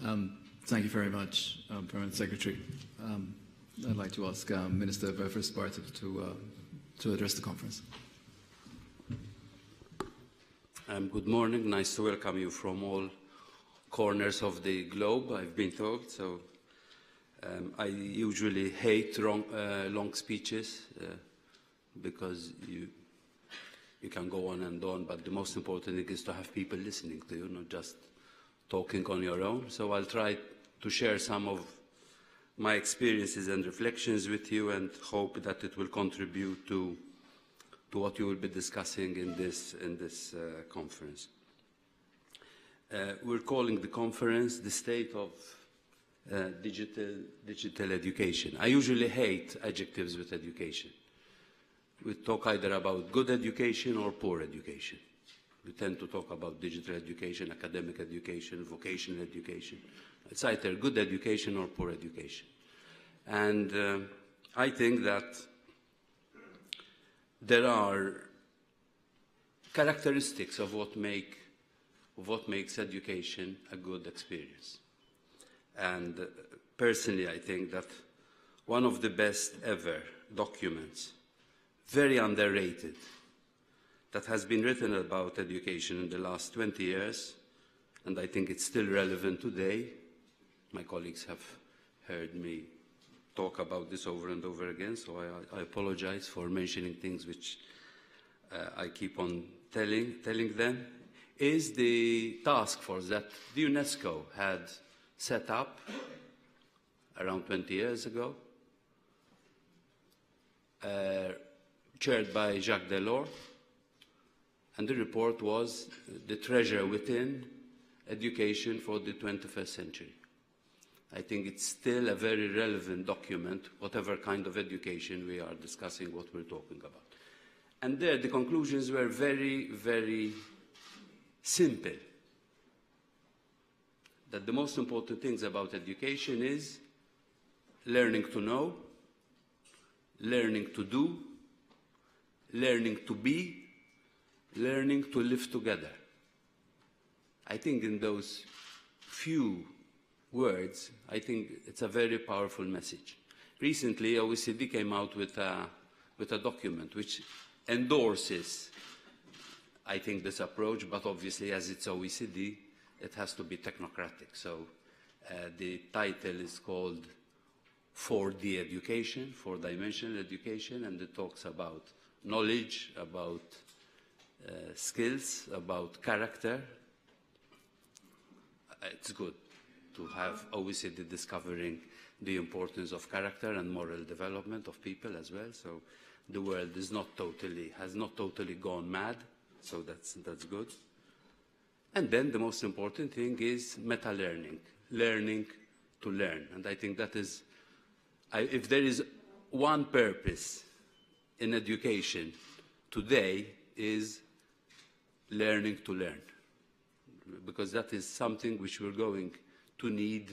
Thank you very much, Permanent Secretary. I'd like to ask Minister Evarist Bartolo to address the conference. Good morning. Nice to welcome you from all corners of the globe, I've been told. So I usually hate long speeches because you can go on and on, but the most important thing is to have people listening to you, not just talking on your own. So I'll try to share some of my experiences and reflections with you and hope that it will contribute to what you will be discussing in this conference. We're calling the conference the State of Digital Education. I usually hate adjectives with education. We talk either about good education or poor education. We tend to talk about digital education, academic education, vocational education. It's either good education or poor education. And I think that there are characteristics of what makes education a good experience. And personally, I think that one of the best ever documents, very underrated, that has been written about education in the last 20 years, and I think it's still relevant today. My colleagues have heard me talk about this over and over again, so I apologize for mentioning things which I keep on telling them, is the task force that the UNESCO had set up around 20 years ago, chaired by Jacques Delors, and the report was The Treasure Within Education for the 21st Century. I think it's still a very relevant document, whatever kind of education we are discussing, what we're talking about. And there the conclusions were very, very simple. That the most important things about education is learning to know, learning to do, learning to be, learning to live together. I think in those few words, I think it's a very powerful message. Recently, OECD came out with a document which endorses, I think, this approach, but obviously as it's OECD, it has to be technocratic. So the title is called 4D Education, four-dimensional education, and it talks about knowledge, about skills, about character. It's good to have OECD discovering the importance of character and moral development of people as well. So the world has not totally gone mad. So that's good. And then the most important thing is meta-learning, learning to learn. And I think that is, if there is one purpose in education today, is learning to learn. Because that is something which we're going to need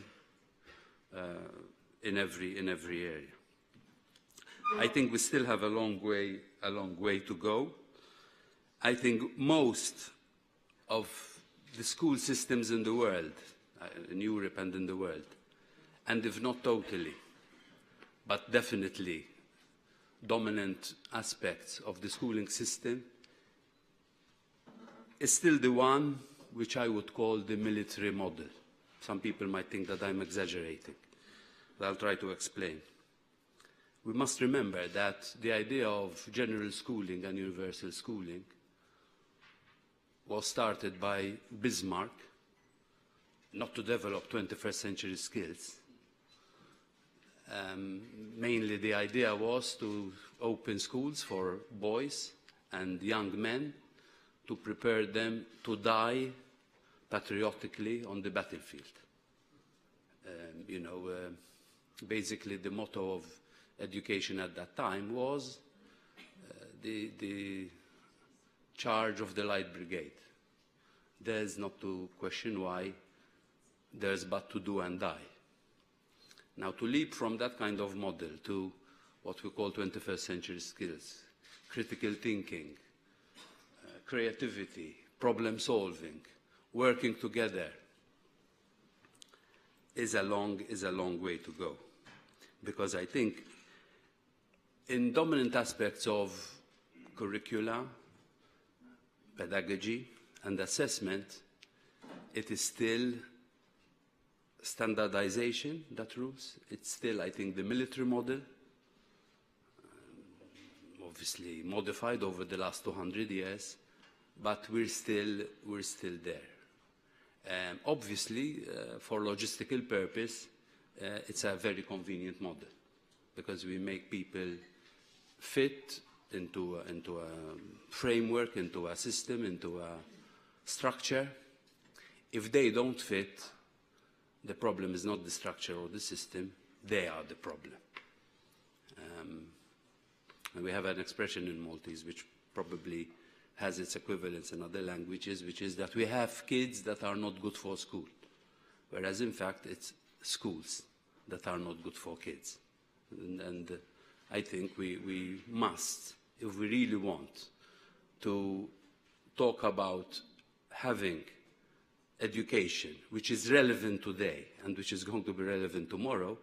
in every area. I think we still have a long way to go. I think most of the school systems in the world, in Europe and in the world, and if not totally, but definitely dominant aspects of the schooling system, is still the one which I would call the military model. Some people might think that I'm exaggerating, but I'll try to explain. We must remember that the idea of general schooling and universal schooling was started by Bismarck, not to develop 21st century skills. Mainly the idea was to open schools for boys and young men to prepare them to die patriotically on the battlefield. Basically the motto of education at that time was the charge of the Light Brigade. There's not to question why, there's but to do and die. Now, to leap from that kind of model to what we call 21st century skills, critical thinking, creativity, problem solving, working together, is a long way to go. Because I think in dominant aspects of curricula, pedagogy, and assessment, it is still standardization that rules. It's still, I think, the military model, obviously modified over the last 200 years, but we're still there. Obviously, for logistical purpose, it's a very convenient model because we make people fit into a framework, into a system, into a structure. If they don't fit, the problem is not the structure or the system, they are the problem. And we have an expression in Maltese which probably has its equivalents in other languages, which is that we have kids that are not good for school, whereas in fact it's schools that are not good for kids. And I think we must, if we really want to talk about having education which is relevant today and which is going to be relevant tomorrow,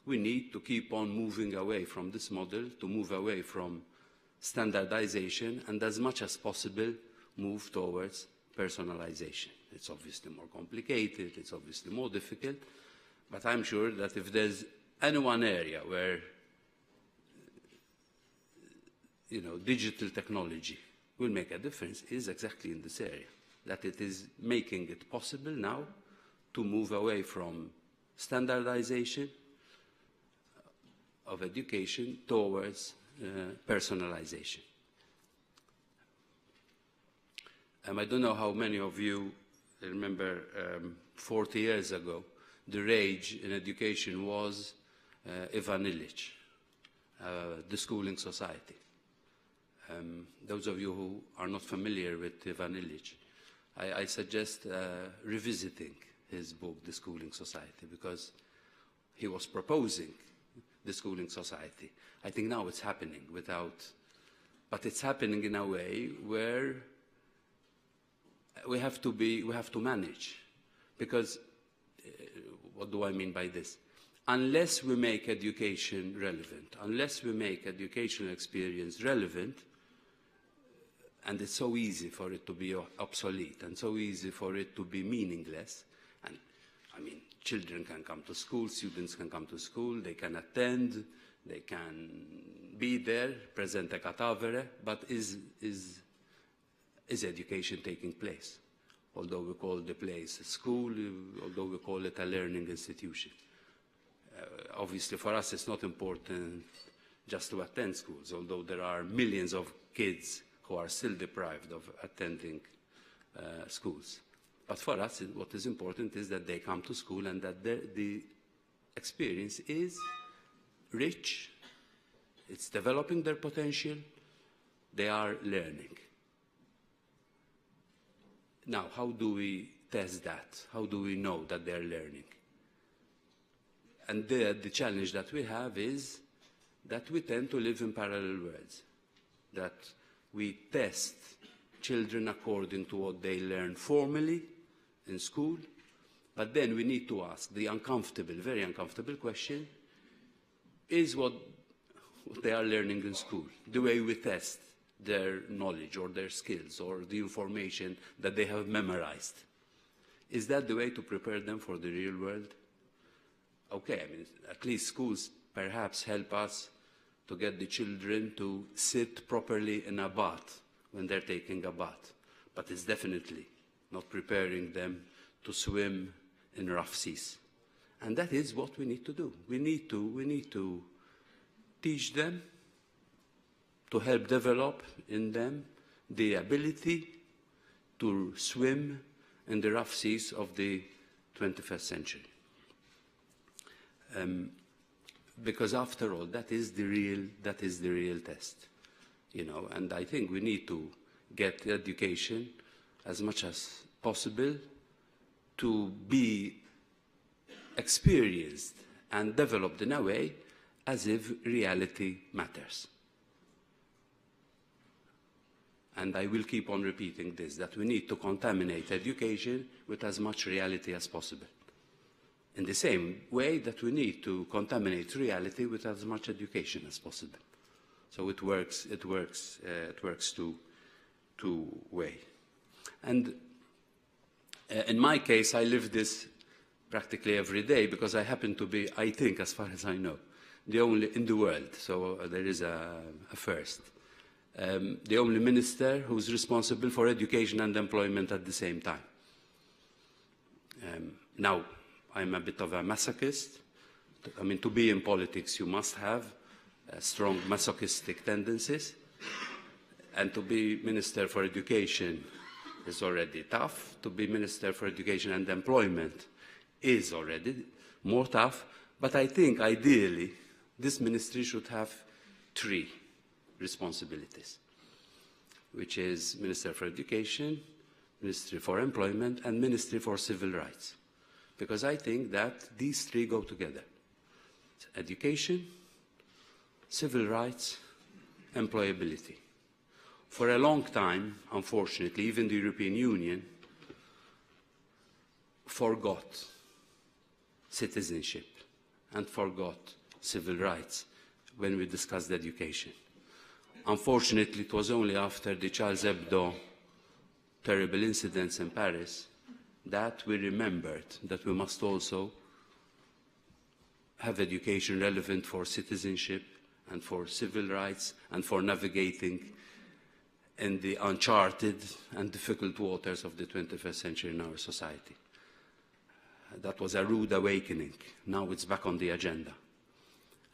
we need to keep on moving away from this model, to move away from standardization, and as much as possible move towards personalization. It's obviously more complicated, it's obviously more difficult, but I'm sure that if there's any one area where digital technology will make a difference, is exactly in this area, that it is making it possible now to move away from standardization of education towards personalization. I don't know how many of you remember 40 years ago, the rage in education was Evarist, the schooling society. Those of you who are not familiar with Evarist, I suggest revisiting his book, The Schooling Society, because he was proposing the schooling society. I think now it's happening but it's happening in a way where we have to manage. Because, what do I mean by this? Unless we make education relevant, unless we make educational experience relevant, and it's so easy for it to be obsolete and so easy for it to be meaningless. And I mean, children can come to school, students can come to school, they can attend, they can be there, present a cadavere, but is education taking place? Although we call the place a school, although we call it a learning institution. Obviously for us it's not important just to attend schools, although there are millions of kids who are still deprived of attending schools. But for us, what is important is that they come to school and that the experience is rich, it's developing their potential, they are learning. Now, how do we test that? How do we know that they're learning? And the challenge that we have is that we tend to live in parallel worlds, that we test children according to what they learn formally in school, but then we need to ask the uncomfortable, very uncomfortable question, is what they are learning in school, the way we test their knowledge or their skills or the information that they have memorized, is that the way to prepare them for the real world? Okay, I mean, at least schools perhaps help us to get the children to sit properly in a bath when they're taking a bath. But it's definitely not preparing them to swim in rough seas. And that is what we need to do. We need to teach them, to help develop in them the ability to swim in the rough seas of the 21st century. Because after all, that is the real test, and I think we need to get education as much as possible to be experienced and developed in a way as if reality matters. And I will keep on repeating this, that we need to contaminate education with as much reality as possible. in the same way that we need to contaminate reality with as much education as possible. So it works two way. And in my case, I live this practically every day because I happen to be, I think, as far as I know, the only in the world, so there is a first, the only minister who's responsible for education and employment at the same time. Now, I'm a bit of a masochist. I mean, to be in politics, you must have strong masochistic tendencies. And to be Minister for Education is already tough. To be Minister for Education and Employment is already more tough. But I think, ideally, this ministry should have 3 responsibilities, which is Minister for Education, Ministry for Employment, and Ministry for Civil Rights. Because I think that these 3 go together. Education, civil rights, employability. For a long time, unfortunately, even the European Union forgot citizenship and forgot civil rights when we discussed education. Unfortunately, it was only after the Charles Hebdo terrible incidents in Paris that we remembered that we must also have education relevant for citizenship and for civil rights and for navigating in the uncharted and difficult waters of the 21st century in our society. That was a rude awakening. Now it's back on the agenda.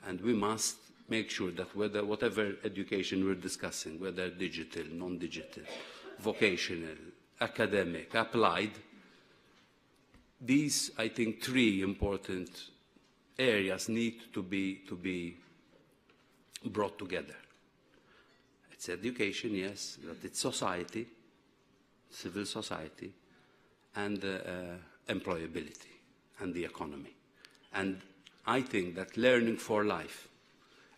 And we must make sure that whatever education we're discussing, whether digital, non-digital, vocational, academic, applied, these, I think, 3 important areas need to be brought together. It's education, yes, but it's society, civil society, and employability, and the economy. And I think that learning for life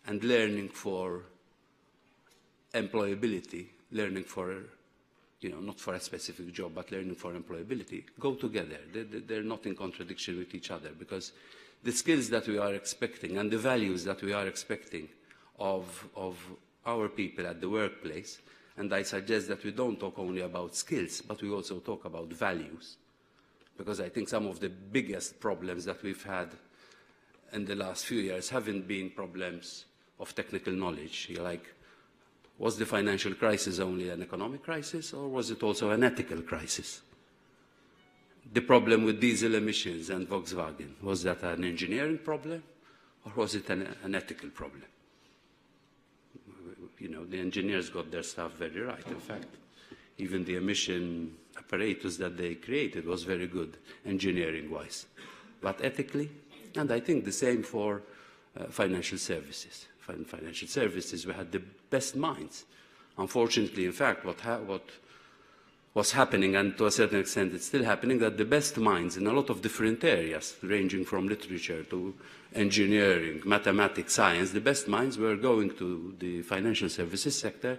and learning for employability, learning for, not for a specific job, but learning for employability, go together. They're not in contradiction with each other, because the skills that we are expecting and the values that we are expecting of our people at the workplace, and I suggest that we don't talk only about skills, but we also talk about values, because I think some of the biggest problems that we've had in the last few years haven't been problems of technical knowledge. Like, was the financial crisis only an economic crisis, or was it also an ethical crisis? The problem with diesel emissions and Volkswagen, was that an engineering problem, or was it an ethical problem? The engineers got their stuff very right. In fact, even the emission apparatus that they created was very good engineering-wise. But ethically, and I think the same for financial services. Financial services, we had the best minds. Unfortunately, in fact, what was happening, and to a certain extent it's still happening, that the best minds in a lot of different areas, ranging from literature to engineering, mathematics, science, the best minds were going to the financial services sector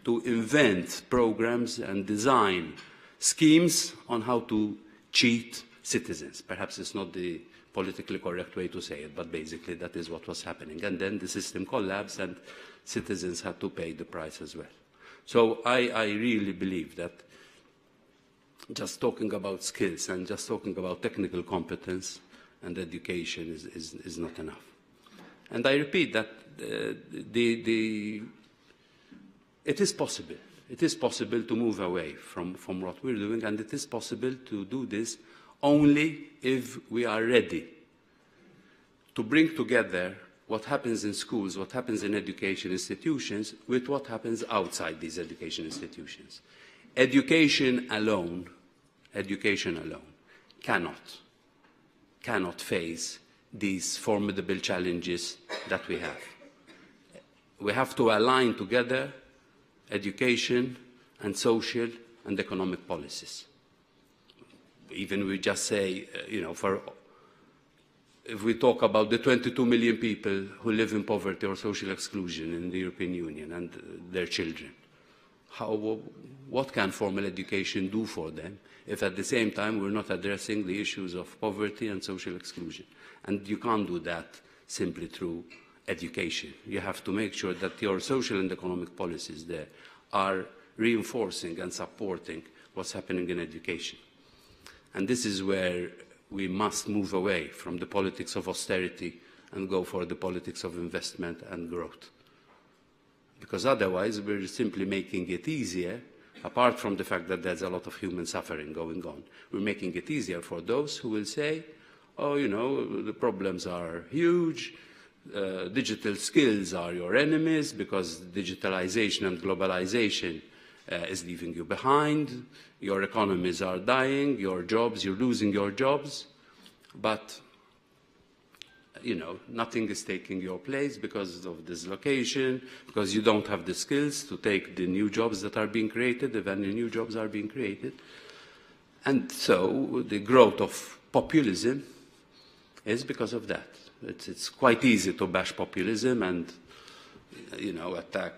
to invent programs and design schemes on how to cheat citizens. Perhaps it's not the politically correct way to say it, but basically that is what was happening. And then the system collapsed and citizens had to pay the price as well. So I really believe that just talking about skills and just talking about technical competence and education is not enough. And I repeat that it is possible. It is possible to move away from what we're doing, and it is possible to do this only if we are ready to bring together what happens in schools, what happens in education institutions, with what happens outside these education institutions. Education alone cannot face these formidable challenges that we have. We have to align together education and social and economic policies. Even we just say, if we talk about the 22 million people who live in poverty or social exclusion in the European Union and their children, what can formal education do for them if at the same time we're not addressing the issues of poverty and social exclusion? And you can't do that simply through education. You have to make sure that your social and economic policies there are reinforcing and supporting what's happening in education. And this is where we must move away from the politics of austerity and go for the politics of investment and growth. Because otherwise we're simply making it easier, apart from the fact that there's a lot of human suffering going on. We're making it easier for those who will say, oh, you know, the problems are huge, digital skills are your enemies because digitalization and globalization is leaving you behind, your economies are dying, your jobs, you're losing your jobs, but you know, nothing is taking your place because of dislocation, because you don't have the skills to take the new jobs that are being created, if any new jobs are being created. And so the growth of populism is because of that. It's quite easy to bash populism and, you know, attack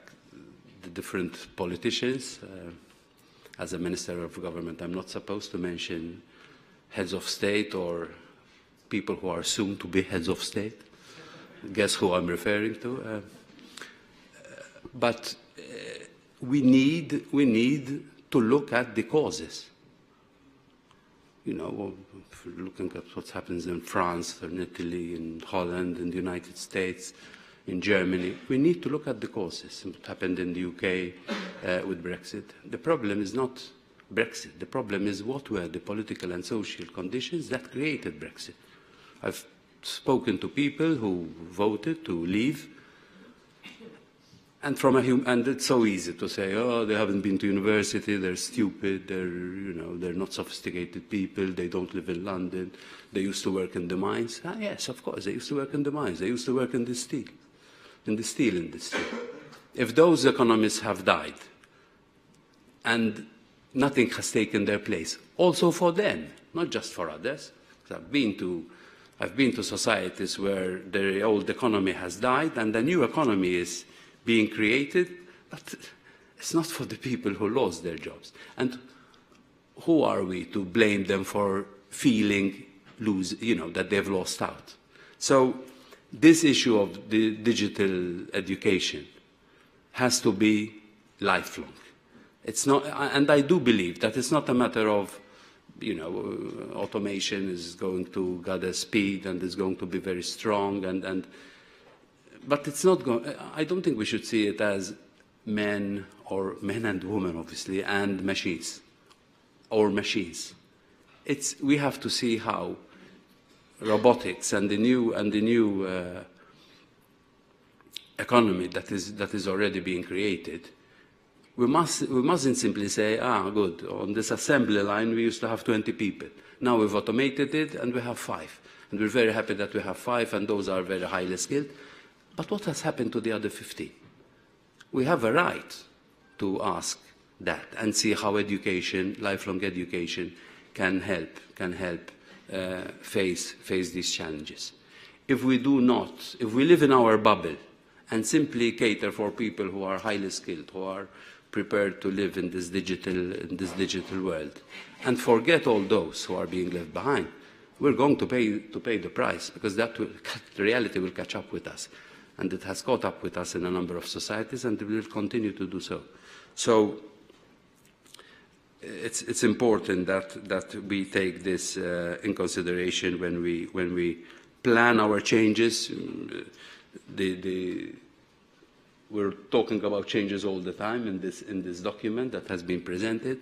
the different politicians. As a Minister of Government, I'm not supposed to mention heads of state or people who are soon to be heads of state. Guess who I'm referring to? But we need to look at the causes. You know, looking at what happens in France, in Italy, in Holland, in the United States, in Germany, we need to look at the causes. What happened in the UK with Brexit. The problem is not Brexit. The problem is what were the political and social conditions that created Brexit. I've spoken to people who voted to leave, and and it's so easy to say, oh, they haven't been to university, they're stupid, they're not sophisticated people, they don't live in London, they used to work in the mines. Ah, yes, of course, they used to work in the mines, they used to work in the steel industry. If those economists have died and nothing has taken their place, also for them, not just for others. I've been to societies where the old economy has died and the new economy is being created, but it's not for the people who lost their jobs. And who are we to blame them for feeling that they've lost out? So this issue of the digital education has to be lifelong. It's not, and I do believe that it's not a matter of, automation is going to gather speed and is going to be very strong, but it's not going. I don't think we should see it as men and women, obviously, and machines, or machines. We have to see how robotics and the new economy that is already being created. We mustn't simply say, good, on this assembly line we used to have 20 people. Now we've automated it and we have 5. And we're very happy that we have 5 and those are very highly skilled. But what has happened to the other 15? We have a right to ask that and see how education, lifelong education, can help face these challenges. If we live in our bubble and simply cater for people who are highly skilled, who are prepared to live in this digital world, and forget all those who are being left behind, we're going to pay the price, because the reality will catch up with us, and it has caught up with us in a number of societies, and it will continue to do so. So it's important that we take this in consideration when we plan our changes. We're talking about changes all the time in this document that has been presented.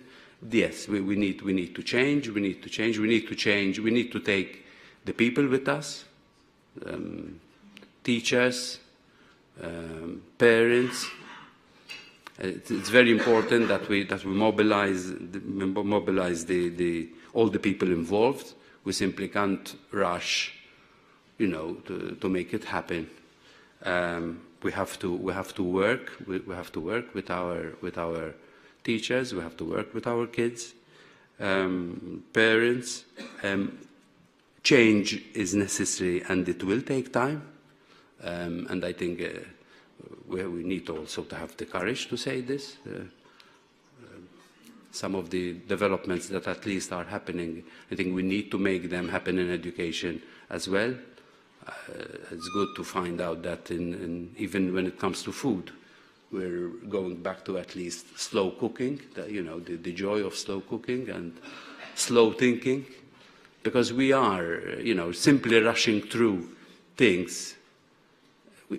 Yes, we need to change. We need to take the people with us, teachers, parents. It's very important that we mobilize all the people involved. We simply can't rush, to make it happen. We have to work. We have to work with our teachers. We have to work with our kids, parents. Change is necessary, and it will take time. And I think we need also to have the courage to say this. some of the developments that at least are happening. I think we need to make them happen in education as well. It's good to find out that even when it comes to food, we're going back to at least slow cooking, the joy of slow cooking and slow thinking, because we are, simply rushing through things.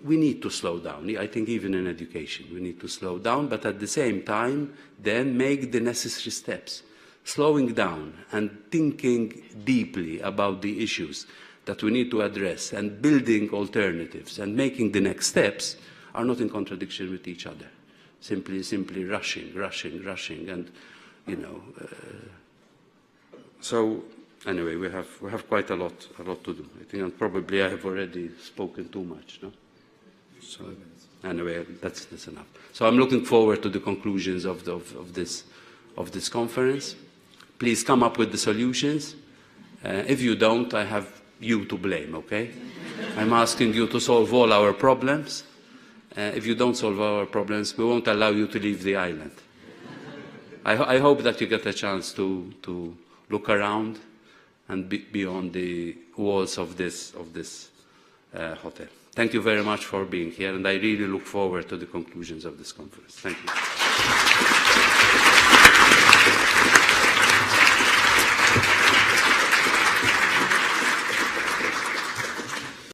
We need to slow down. I think even in education, we need to slow down, but at the same time, then make the necessary steps. Slowing down and thinking deeply about the issues that we need to address and building alternatives and making the next steps are not in contradiction with each other. Simply rushing, and, so anyway, we have quite a lot to do. I think, and probably I have already spoken too much, no? So anyway, that's enough. So I'm looking forward to the conclusions of this conference. Please come up with the solutions. If you don't, I have you to blame, okay? I'm asking you to solve all our problems. If you don't solve our problems, we won't allow you to leave the island. I hope that you get a chance to look around and beyond the walls of this hotel. Thank you very much for being here, and I really look forward to the conclusions of this conference. Thank you.